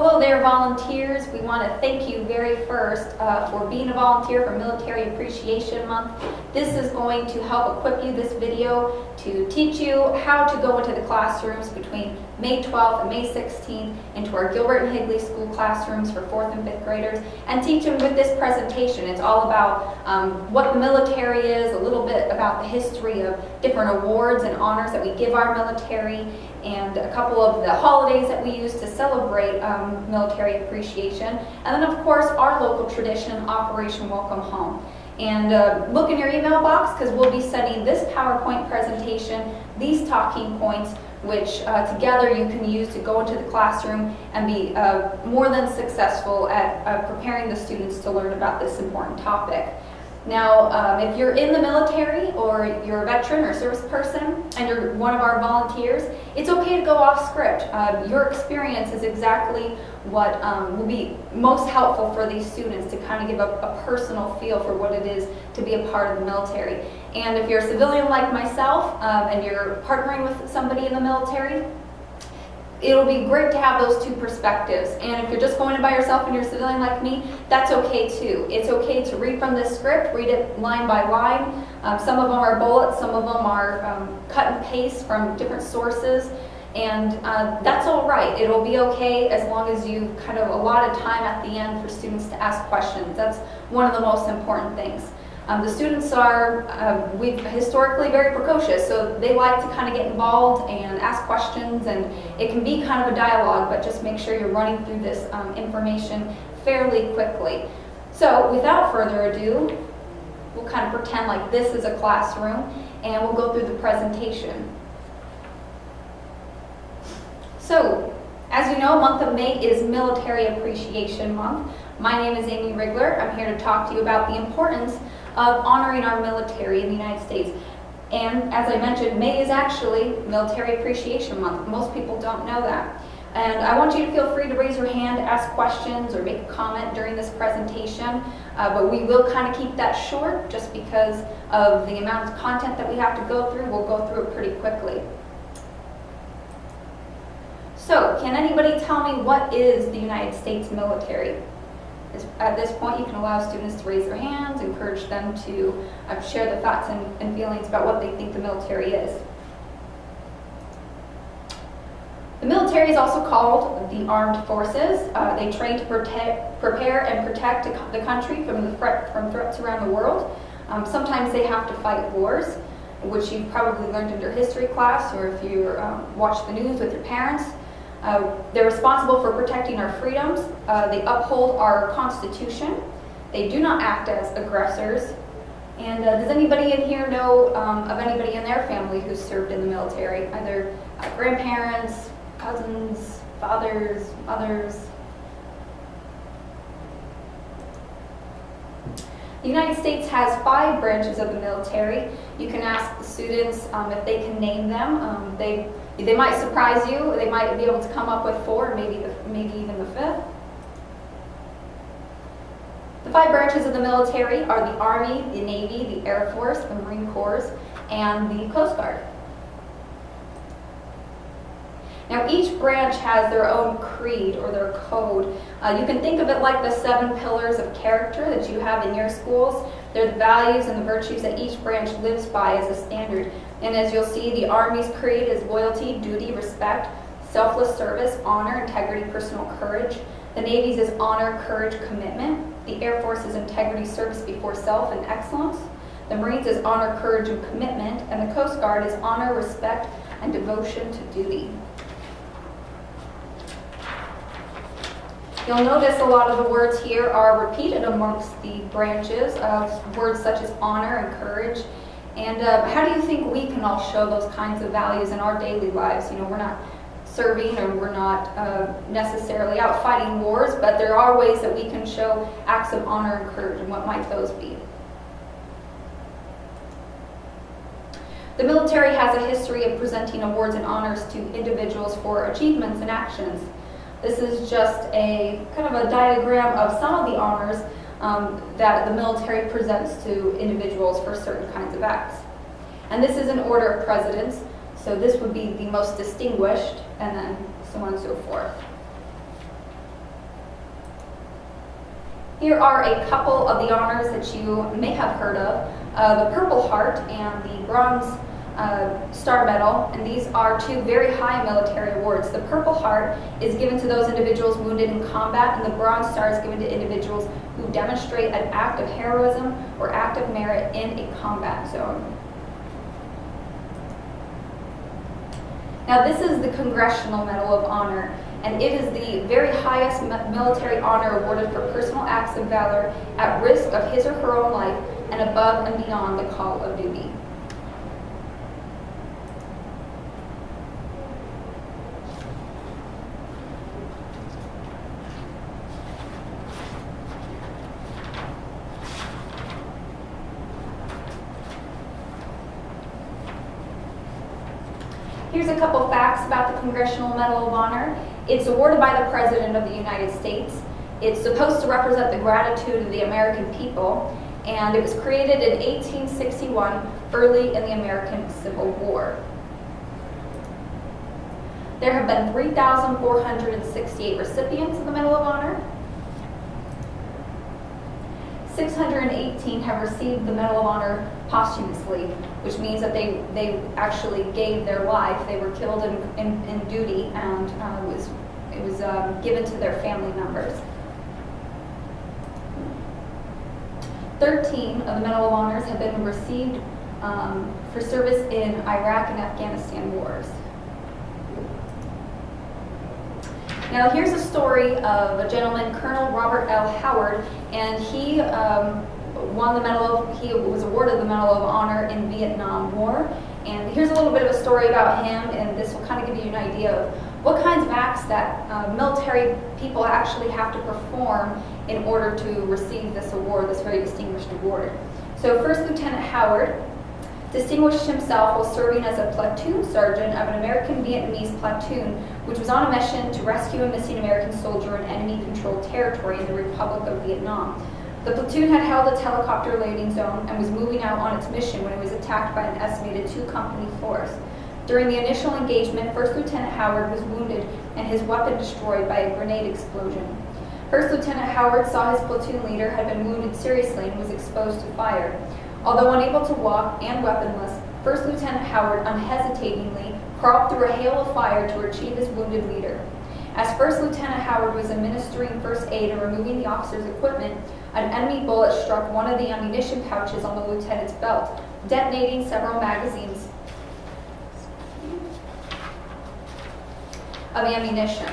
Hello there, volunteers. We want to thank you very first for being a volunteer for Military Appreciation Month. This is going to help equip you, this video, to teach you how to go into the classrooms between May 12th and May 16th into our Gilbert and Higley School classrooms for 4th and 5th graders, and teach them with this presentation. It's all about what the military is, a little bit about the history of different awards and honors that we give our military, and a couple of the holidays that we use to celebrate military appreciation, and then of course our local tradition, Operation Welcome Home. And look in your email box, because we'll be sending this PowerPoint presentation, these talking points, which together you can use to go into the classroom and be more than successful at preparing the students to learn about this important topic. Now, if you're in the military, or you're a veteran or service person, and you're one of our volunteers, it's okay to go off script. Your experience is exactly what will be most helpful for these students to kind of give a personal feel for what it is to be a part of the military. And if you're a civilian like myself, and you're partnering with somebody in the military, it'll be great to have those two perspectives. And if you're just going in by yourself and you're a civilian like me, that's okay too. It's okay to read from this script, read it line by line. Some of them are bullets, some of them are cut and paste from different sources. And that's all right. It'll be okay as long as you kind of allot a time at the end for students to ask questions. That's one of the most important things. The students are, we've historically very precocious, so they like to kind of get involved and ask questions, and it can be kind of a dialogue, but just make sure you're running through this information fairly quickly. So without further ado, we'll kind of pretend like this is a classroom, and we'll go through the presentation. So, as you know, month of May is Military Appreciation Month. My name is Amy Rigler. I'm here to talk to you about the importance of honoring our military in the United States. And as I mentioned, May is actually Military Appreciation Month. Most people don't know that. And I want you to feel free to raise your hand, ask questions, or make a comment during this presentation. But we will kind of keep that short just because of the amount of content that we have to go through. We'll go through it pretty quickly. So, can anybody tell me what is the United States military? At this point, you can allow students to raise their hands, encourage them to share their thoughts and feelings about what they think the military is. The military is also called the Armed Forces. They train to prepare and protect the country from threats around the world. Sometimes they have to fight wars, which you've probably learned in your history class, or if you watch the news with your parents. They're responsible for protecting our freedoms. They uphold our Constitution. They do not act as aggressors. And does anybody in here know of anybody in their family who's served in the military? Either grandparents, cousins, fathers, mothers? The United States has 5 branches of the military. You can ask the students if they can name them. They might surprise you. They might be able to come up with 4, maybe even the 5th. The 5 branches of the military are the Army, the Navy, the Air Force, the Marine Corps, and the Coast Guard. Now, each branch has their own creed or their code. You can think of it like the 7 pillars of character that you have in your schools. They're the values and the virtues that each branch lives by as a standard. And as you'll see, the Army's creed is loyalty, duty, respect, selfless service, honor, integrity, personal courage. The Navy's is honor, courage, commitment. The Air Force is integrity, service before self, and excellence. The Marines is honor, courage, and commitment. And the Coast Guard is honor, respect, and devotion to duty. You'll notice a lot of the words here are repeated amongst the branches of words such as honor and courage. And how do you think we can all show those kinds of values in our daily lives? You know, we're not serving, or we're not necessarily out fighting wars, but there are ways that we can show acts of honor and courage, and what might those be? The military has a history of presenting awards and honors to individuals for achievements and actions. This is just a kind of a diagram of some of the honors that the military presents to individuals for certain kinds of acts. And this is in order of precedence, so this would be the most distinguished, and then so on and so forth. Here are a couple of the honors that you may have heard of. The Purple Heart and the Bronze Star Medal, and these are two very high military awards. The Purple Heart is given to those individuals wounded in combat, and the Bronze Star is given to individuals who demonstrate an act of heroism or act of merit in a combat zone. Now this is the Congressional Medal of Honor, and it is the very highest military honor awarded for personal acts of valor at risk of his or her own life and above and beyond the call of duty. Here's a couple facts about the Congressional Medal of Honor. It's awarded by the President of the United States. It's supposed to represent the gratitude of the American people, and it was created in 1861, early in the American Civil War. There have been 3,468 recipients of the Medal of Honor. 618 have received the Medal of Honor posthumously, which means that they actually gave their life. They were killed in duty, and it was given to their family members. 13 of the Medal of Honors have been received for service in Iraq and Afghanistan wars. Now here's a story of a gentleman, Colonel Robert L. Howard, and he he was awarded the Medal of Honor in Vietnam War. And here's a little bit of a story about him, and this will kind of give you an idea of what kinds of acts that military people actually have to perform in order to receive this award, this very distinguished award. So First Lieutenant Howard distinguished himself while serving as a platoon sergeant of an American Vietnamese platoon, which was on a mission to rescue a missing American soldier in enemy-controlled territory in the Republic of Vietnam. The platoon had held its helicopter landing zone and was moving out on its mission when it was attacked by an estimated 2-company force. During the initial engagement, First Lieutenant Howard was wounded and his weapon destroyed by a grenade explosion. First Lieutenant Howard saw his platoon leader had been wounded seriously and was exposed to fire. Although unable to walk and weaponless, First Lieutenant Howard unhesitatingly crawled through a hail of fire to retrieve his wounded leader. As First Lieutenant Howard was administering first aid and removing the officer's equipment, an enemy bullet struck one of the ammunition pouches on the lieutenant's belt, detonating several magazines of ammunition.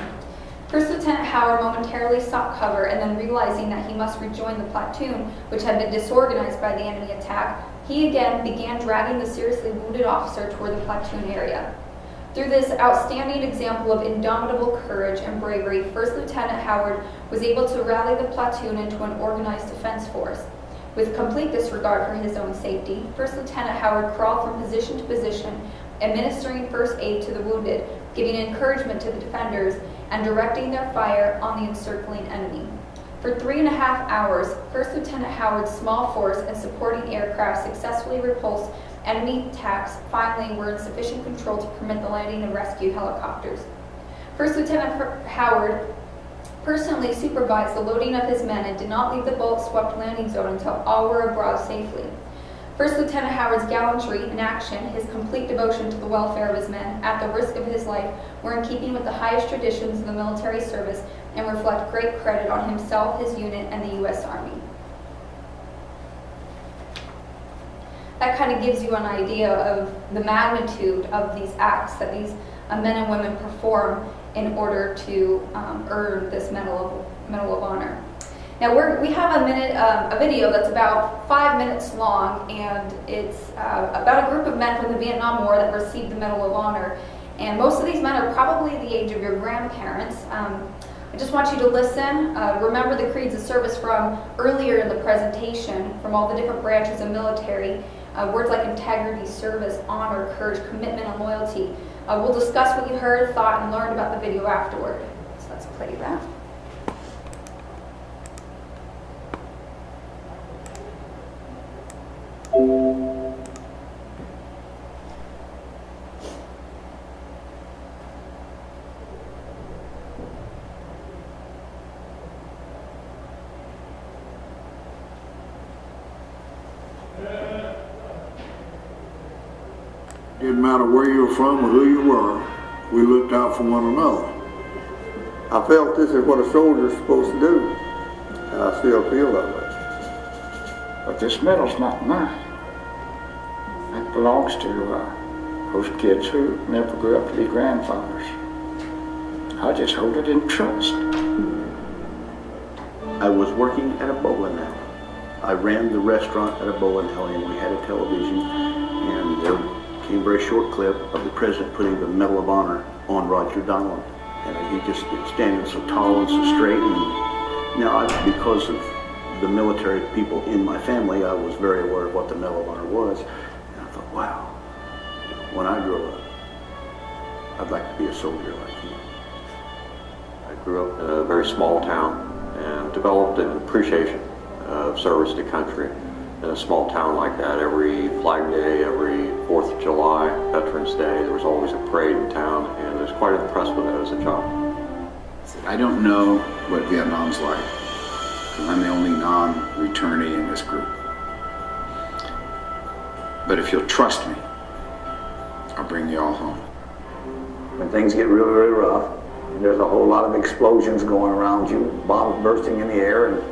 First Lieutenant Howard momentarily sought cover, and then realizing that he must rejoin the platoon, which had been disorganized by the enemy attack, he again began dragging the seriously wounded officer toward the platoon area. Through this outstanding example of indomitable courage and bravery, First Lieutenant Howard was able to rally the platoon into an organized defense force. With complete disregard for his own safety, First Lieutenant Howard crawled from position to position, administering first aid to the wounded, giving encouragement to the defenders, and directing their fire on the encircling enemy. For 3.5 hours, First Lieutenant Howard's small force and supporting aircraft successfully repulsed enemy attacks. Finally were in sufficient control to permit the landing of rescue helicopters. First Lieutenant Howard personally supervised the loading of his men and did not leave the bullet-swept landing zone until all were abroad safely. First Lieutenant Howard's gallantry in action, his complete devotion to the welfare of his men, at the risk of his life, were in keeping with the highest traditions of the military service and reflect great credit on himself, his unit, and the U.S. Army. That kind of gives you an idea of the magnitude of these acts that these men and women perform in order to earn this Medal of Honor. Now we have a video that's about 5 minutes long, and it's about a group of men from the Vietnam War that received the Medal of Honor. And most of these men are probably the age of your grandparents. I just want you to listen. Remember the creeds of service from earlier in the presentation, from all the different branches of military. Words like integrity, service, honor, courage, commitment, and loyalty. We'll discuss what you heard, thought, and learned about the video afterward. So let's play that. Didn't matter where you were from or who you were, we looked out for one another. I felt this is what a soldier's supposed to do, and I still feel that way. But this medal's not mine. It belongs to those kids who never grew up to be grandfathers. I just hold it in trust. I was working at a bowling alley. I ran the restaurant at a bowling alley, and we had a television, and there came a very short clip of the president putting the Medal of Honor on Roger Donlon. And he just standing so tall and so straight. And now, because of the military people in my family, I was very aware of what the Medal of Honor was. And I thought, wow, when I grow up, I'd like to be a soldier like him. I grew up in a very small town and developed an appreciation of service to country. In a small town like that, every Flag Day, every 4th of July, Veterans Day, there was always a parade in town, and I was quite impressed with that as a child. I don't know what Vietnam's like, because I'm the only non-returnee in this group. But if you'll trust me, I'll bring you all home. When things get really, really rough, there's a whole lot of explosions going around you, bombs bursting in the air,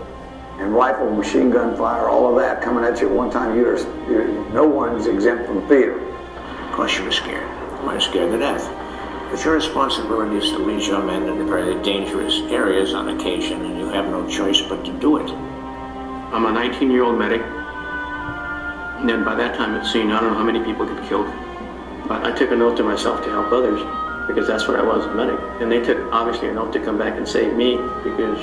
and rifle, machine gun fire, all of that coming at you at one time. No one's exempt from fear. Of course you were scared. You were scared to death. But your responsibility is to lead your men into very dangerous areas on occasion, and you have no choice but to do it. I'm a 19-year-old medic, and then by that time it's seen, I don't know how many people get killed. But I took an oath to myself to help others, because that's what I was, a medic. And they took, obviously, an oath to come back and save me, because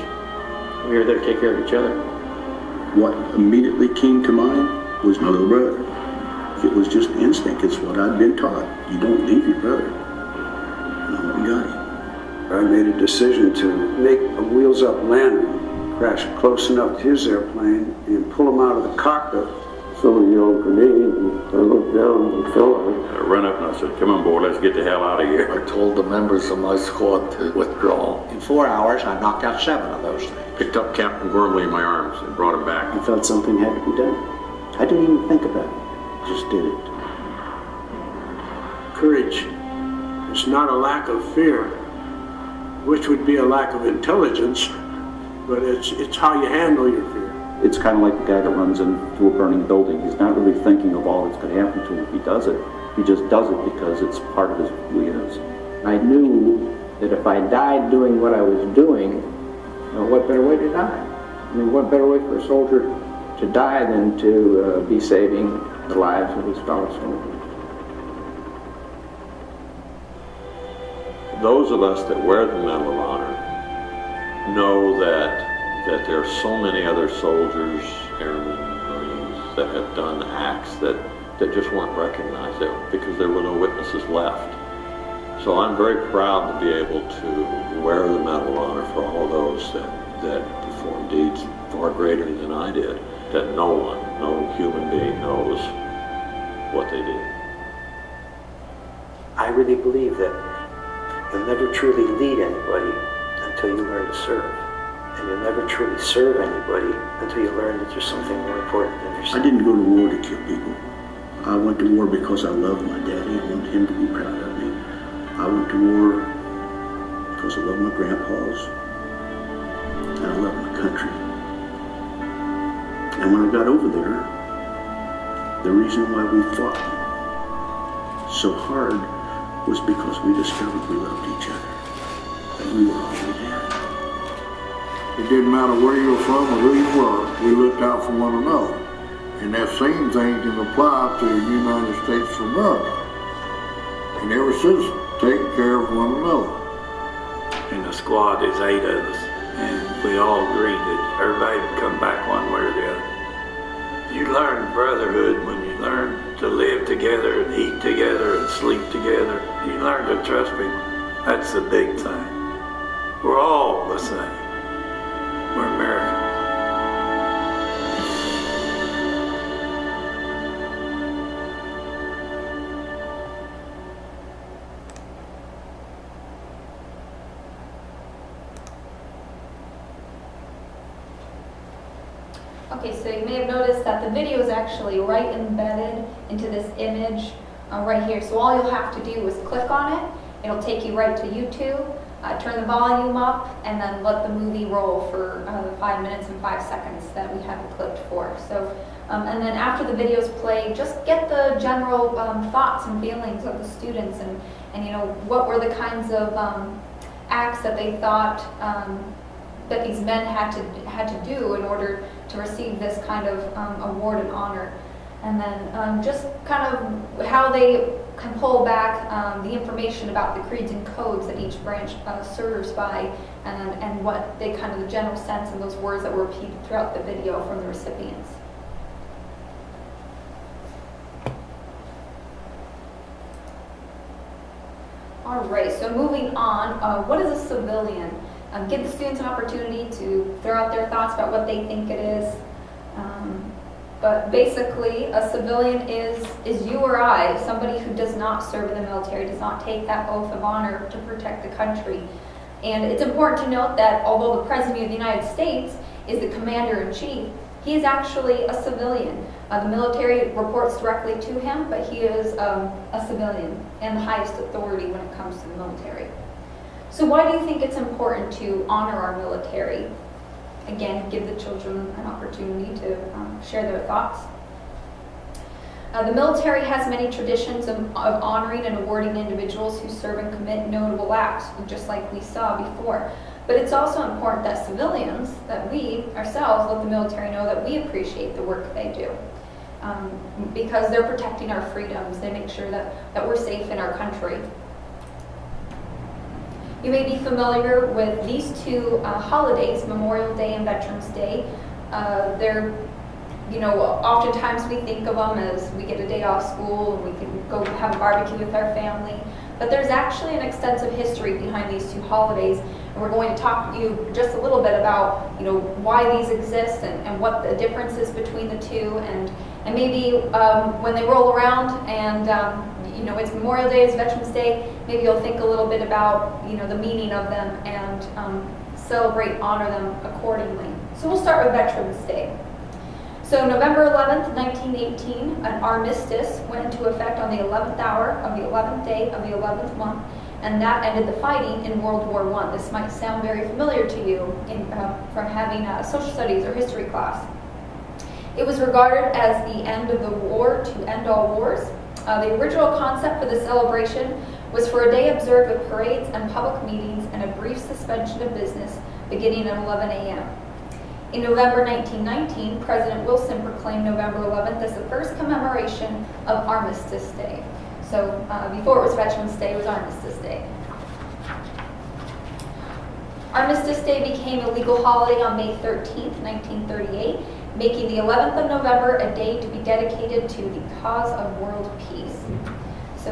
we were there to take care of each other. What immediately came to mind was my little brother. It was just instinct. It's what I'd been taught. You don't leave your brother. And I went and got him. I made a decision to make a wheels-up landing, crash close enough to his airplane, and pull him out of the cockpit. Somebody yelled grenade, and I looked down and fell on it. I ran up and I said, "Come on, boy, let's get the hell out of here." I told the members of my squad to withdraw. In 4 hours, I knocked out 7 of those things. Picked up Captain Gormley in my arms and brought him back. I felt something had to be done. I didn't even think about it. Just did it. Courage. It's not a lack of fear, which would be a lack of intelligence, but it's how you handle your fear. It's kind of like the guy that runs into a burning building. He's not really thinking of all that's going to happen to him if he does it. He just does it because it's part of who he is. I knew that if I died doing what I was doing, what better way to die? I mean, what better way for a soldier to die than to be saving the lives of his fellow soldiers? Those of us that wear the Medal of Honor know that there are so many other soldiers, airmen, Marines that have done acts that just weren't recognized because there were no witnesses left. So I'm very proud to be able to wear the Medal of Honor for all those that performed deeds far greater than I did, that no one, no human being knows what they did. I really believe that you'll never truly lead anybody until you learn to serve. And you'll never truly serve anybody until you learn that there's something more important than yourself. I didn't go to war to kill people. I went to war because I loved my daddy. I wanted him to be proud of me. I went to war because I love my grandpas. And I love my country. And when I got over there, the reason why we fought so hard was because we discovered we loved each other. And we were all we had. It didn't matter where you were from or who you were, we looked out for one another. And that same thing can apply to the United States of America. And every citizen taking care of one another. In the squad, there's 8 of us, and we all agreed that everybody would come back one way or the other. You learn brotherhood when you learn to live together and eat together and sleep together. You learn to trust people. That's the big thing. We're all the same. We're Americans. Okay, so you may have noticed that the video is actually right embedded into this image right here. So all you'll have to do is click on it. It'll take you right to YouTube, turn the volume up, and then let the movie roll for the 5 minutes and 5 seconds that we have it clipped for. So, and then after the videos play, just get the general thoughts and feelings of the students, and you know, what were the kinds of acts that they thought that these men had to do in order to receive this kind of award and honor. And then just kind of how they can pull back the information about the creeds and codes that each branch serves by, and what they kind of the general sense of those words that were repeated throughout the video from the recipients. All right, so moving on, what is a civilian? Give the students an opportunity to throw out their thoughts about what they think it is. But basically, a civilian is you or I, somebody who does not serve in the military, does not take that oath of honor to protect the country. And it's important to note that although the President of the United States is the Commander-in-Chief, he is actually a civilian. The military reports directly to him, but he is a civilian and the highest authority when it comes to the military. So why do you think it's important to honor our military? Again, give the children an opportunity to share their thoughts. The military has many traditions of honoring and awarding individuals who serve and commit notable acts, just like we saw before. But it's also important that civilians, that we ourselves let the military know that we appreciate the work they do. Because they're protecting our freedoms. They make sure that we're safe in our country. You may be familiar with these two holidays, Memorial Day and Veterans Day. They're, you know, oftentimes we think of them as we get a day off school and we can go have a barbecue with our family. But there's actually an extensive history behind these two holidays, and we're going to talk to you just a little bit about, you know, why these exist and what the difference is between the two, and maybe when they roll around and you know, it's Memorial Day, it's Veterans Day, maybe you'll think a little bit about, you know, the meaning of them and celebrate, honor them accordingly. So we'll start with Veterans Day. So November 11th, 1918, an armistice went into effect on the 11th hour of the 11th day of the 11th month, and that ended the fighting in World War I. This might sound very familiar to you from having a social studies or history class. It was regarded as the end of the war to end all wars. The original concept for the celebration was for a day observed with parades and public meetings and a brief suspension of business beginning at 11 a.m. In November 1919, President Wilson proclaimed November 11th as the first commemoration of Armistice Day. So before it was Veterans Day, it was Armistice Day. Armistice Day became a legal holiday on May 13th, 1938, making the 11th of November a day to be dedicated to the cause of world peace. So,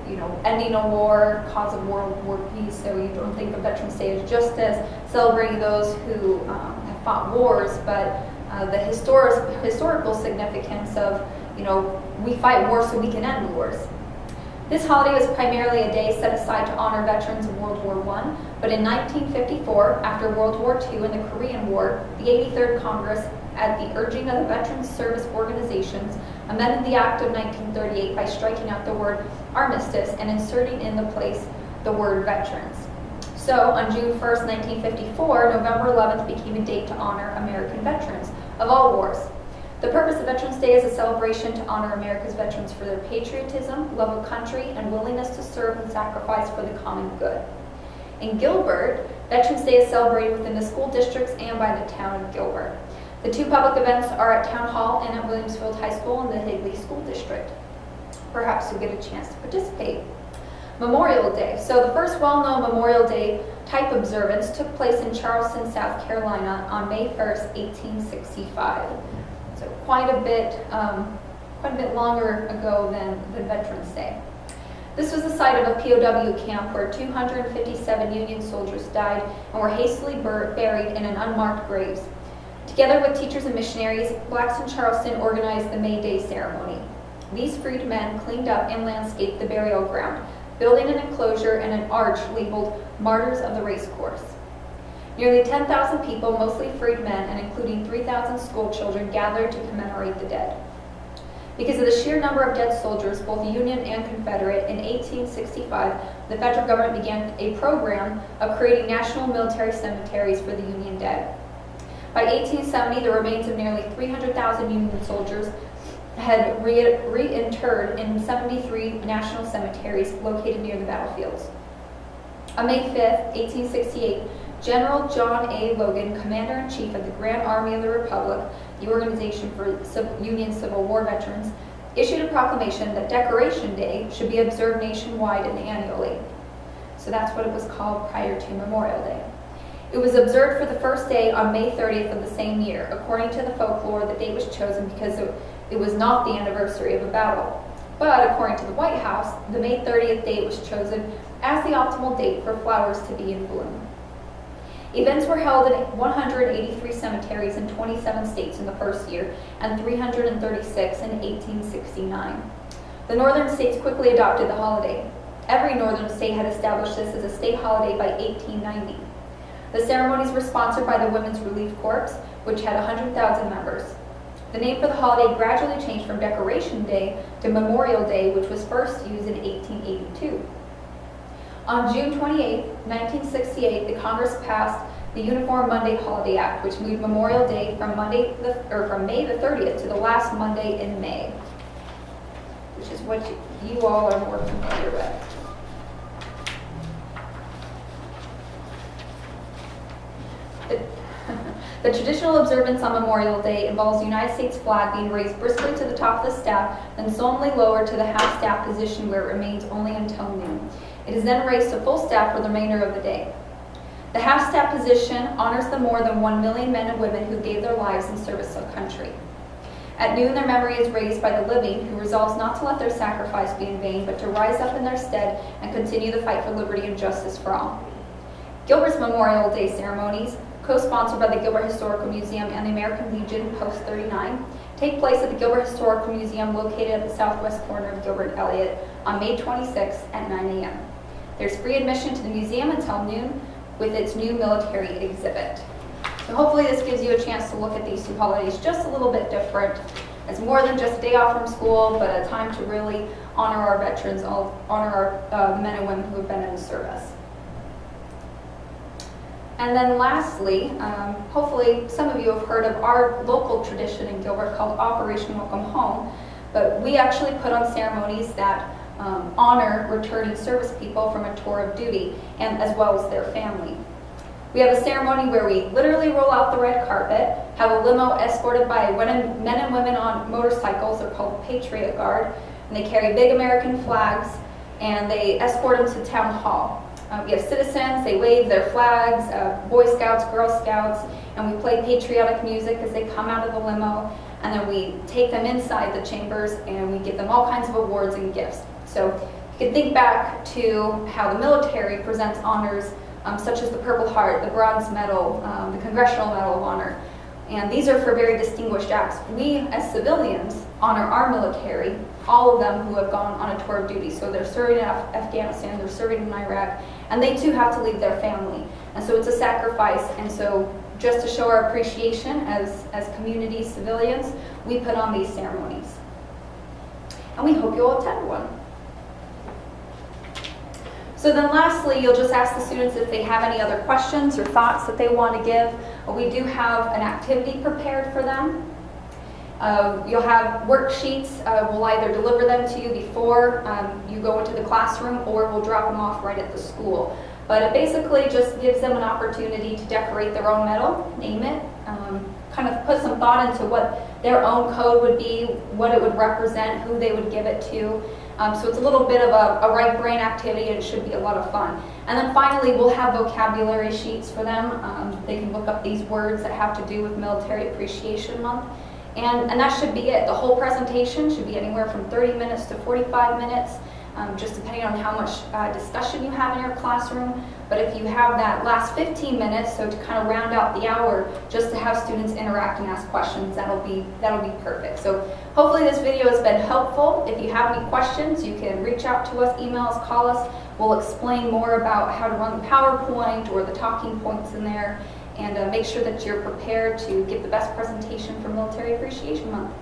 you know, ending a war, cause of world war peace, so you don't think of Veterans Day as just as celebrating those who have fought wars, but the historical significance of, you know, we fight wars so we can end wars. This holiday was primarily a day set aside to honor veterans of World War I, but in 1954, after World War II and the Korean War, the 83rd Congress, at the urging of the Veterans Service Organizations, amended the Act of 1938 by striking out the word armistice and inserting in the place the word veterans. So, on June 1st, 1954, November 11th became a date to honor American veterans of all wars. The purpose of Veterans Day is a celebration to honor America's veterans for their patriotism, love of country, and willingness to serve and sacrifice for the common good. In Gilbert, Veterans Day is celebrated within the school districts and by the town of Gilbert. The two public events are at Town Hall and at Williamsfield High School in the Higley School District. Perhaps you'll get a chance to participate. Memorial Day. So the first well-known Memorial Day type observance took place in Charleston, South Carolina on May 1st, 1865. So quite a bit longer ago than Veterans Day. This was the site of a POW camp where 257 Union soldiers died and were hastily buried in an unmarked graves. Together with teachers and missionaries, blacks in Charleston organized the May Day ceremony. These freed men cleaned up and landscaped the burial ground, building an enclosure and an arch labeled Martyrs of the Racecourse. Nearly 10,000 people, mostly freed men and including 3,000 school children, gathered to commemorate the dead. Because of the sheer number of dead soldiers, both Union and Confederate, in 1865, the federal government began a program of creating national military cemeteries for the Union dead. By 1870, the remains of nearly 300,000 Union soldiers had reinterred in 73 national cemeteries located near the battlefields. On May 5, 1868, General John A. Logan, Commander-in-Chief of the Grand Army of the Republic, the Organization for Union Civil War Veterans, issued a proclamation that Decoration Day should be observed nationwide and annually. So that's what it was called prior to Memorial Day. It was observed for the first day on May 30th of the same year. According to the folklore, the date was chosen because it was not the anniversary of a battle. But according to the White House, the May 30th date was chosen as the optimal date for flowers to be in bloom. Events were held in 183 cemeteries in 27 states in the first year and 336 in 1869. The northern states quickly adopted the holiday. Every northern state had established this as a state holiday by 1890. The ceremonies were sponsored by the Women's Relief Corps, which had 100,000 members. The name for the holiday gradually changed from Decoration Day to Memorial Day, which was first used in 1882. On June 28, 1968, the Congress passed the Uniform Monday Holiday Act, which moved Memorial Day from May the 30th to the last Monday in May, which is what you all are more familiar with. The traditional observance on Memorial Day involves the United States flag being raised briskly to the top of the staff, then solemnly lowered to the half-staff position where it remains only until noon. It is then raised to full staff for the remainder of the day. The half-staff position honors the more than 1 million men and women who gave their lives in service of country. At noon, their memory is raised by the living, who resolves not to let their sacrifice be in vain, but to rise up in their stead and continue the fight for liberty and justice for all. Gilbert's Memorial Day ceremonies, co-sponsored by the Gilbert Historical Museum and the American Legion Post 39, take place at the Gilbert Historical Museum located at the southwest corner of Gilbert and Elliott on May 26 at 9 a.m. There's free admission to the museum until noon with its new military exhibit. So hopefully this gives you a chance to look at these two holidays just a little bit different. It's more than just a day off from school, but a time to really honor our veterans, honor our men and women who have been in service. And then lastly, hopefully some of you have heard of our local tradition in Gilbert called Operation Welcome Home, but we actually put on ceremonies that honor returning service people from a tour of duty, and as well as their family. We have a ceremony where we literally roll out the red carpet, have a limo escorted by men and women on motorcycles. They're called Patriot Guard, and they carry big American flags, and they escort them to Town Hall. We have citizens, they wave their flags, Boy Scouts, Girl Scouts, and we play patriotic music as they come out of the limo, and then we take them inside the chambers and we give them all kinds of awards and gifts. So you can think back to how the military presents honors such as the Purple Heart, the Bronze Medal, the Congressional Medal of Honor, and these are for very distinguished acts. We as civilians honor our military, all of them who have gone on a tour of duty. So they're serving in Afghanistan, they're serving in Iraq, and they too have to leave their family. And so it's a sacrifice, and so just to show our appreciation as community civilians, we put on these ceremonies. And we hope you'll attend one. So then lastly, you'll just ask the students if they have any other questions or thoughts that they want to give. We do have an activity prepared for them. You'll have worksheets. We'll either deliver them to you before you go into the classroom, or we'll drop them off right at the school. But it basically just gives them an opportunity to decorate their own medal, name it, kind of put some thought into what their own code would be, what it would represent, who they would give it to. So it's a little bit of a right brain activity, and it should be a lot of fun. And then finally, we'll have vocabulary sheets for them. They can look up these words that have to do with Military Appreciation Month. And that should be it. The whole presentation should be anywhere from 30 minutes to 45 minutes, just depending on how much discussion you have in your classroom. But if you have that last 15 minutes, so to kind of round out the hour, just to have students interact and ask questions, that'll be perfect. So hopefully this video has been helpful. If you have any questions, you can reach out to us, email us, call us. We'll explain more about how to run the PowerPoint or the talking points in there, and make sure that you're prepared to give the best presentation for Military Appreciation Month.